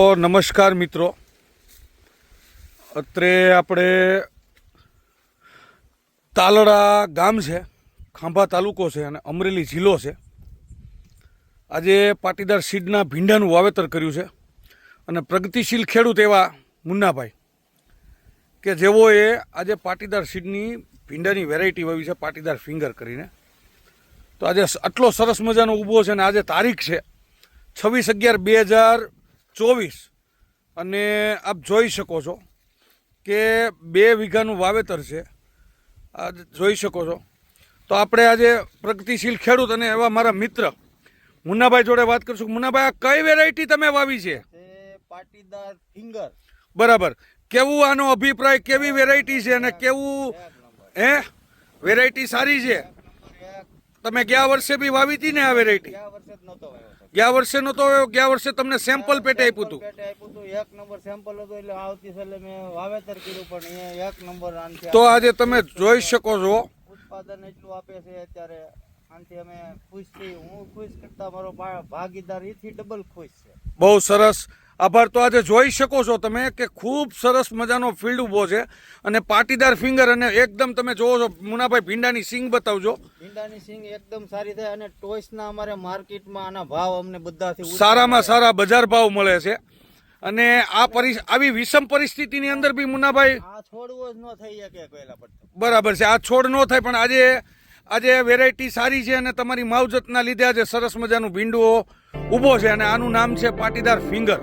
નમસ્કાર મિત્રો, અત્રે આપણે તાલડા ગામ છે, ખાંભા તાલુકો છે અને અમરેલી જિલ્લો છે. આજે પાટીદાર સીડના ભીંડાનું વાવેતર કર્યું છે અને પ્રગતિશીલ ખેડૂત એવા મુન્નાભાઈ કે જેઓએ આજે પાટીદાર સીડની ભીંડાની વેરાયટી વાવી છે, પાટીદાર ફિંગર કરીને. તો આજે આટલો સરસ મજાનો ઊભો છે અને આજે તારીખ છે 26/11/2024 અને આપ જોઈ શકો છો કે 2 વીઘાનું વાવેતર છે. આ જોઈ શકો છો. તો આપણે આજે પ્રગતિશીલ ખેડૂત અને એવા મારા મિત્ર મુન્નાભાઈ જોડે વાત કરશું. મુન્નાભાઈ, આ કઈ વેરાયટી તમે વાવી છે? પાટીદાર ફિંગર. બરાબર. કેવું આનો અભિપ્રાય, કેવી વેરાયટી છે અને કેવું વેરાયટી સારી છે? તમે ગયા વર્ષે બી વાવી હતી ને આ વેરાયટી? ગયા વર્ષે નહોતો આવ્યો. ગયા વર્ષે તમને સેમ્પલ પેટે આપ્યું હતું. એક નંબર સેમ્પલ હતું એટલે આવતી સાલે મેં વાવેતર કર્યું, પણ એક નંબર. તો આજે તમે જોઈ શકો છો ઉત્પાદન એટલું આપે છે અત્યારે. આનાથી અમે ખુશ છીએ. હું ખુશ કરતા મારો ભાગીદાર એથી ડબલ ખુશ છે. બહુ સરસ, આભાર. તો આજે જોઈ શકો છો તમે કે ખૂબ સરસ મજાનો ફિલ્ડ ઊભો છે અને પાટીદાર ફિંગર. અને એકદમ તમે જોવો છો મુન્નાભાઈ, ભીંડાની સિંગ બતાવજો. ભીંડાની સિંગ એકદમ સારી થાય અને ટોચના અમારે માર્કેટમાં આના ભાવ અમને બધાથી સારામાં સારા બજાર ભાવ મળે છે. અને આવી વિષમ પરિસ્થિતિની અંદર બી મુન્નાભાઈ આ છોડવો જ ન થઈ શકે પહેલા પડતો. બરાબર છે, આ છોડ ન થાય, પણ આજે વેરાયટી સારી છે અને તમારી માવજતના લીધે આજે સરસ મજાનું ભીંડું ઊભો છે અને આનું નામ છે પાટીદાર ફિંગર.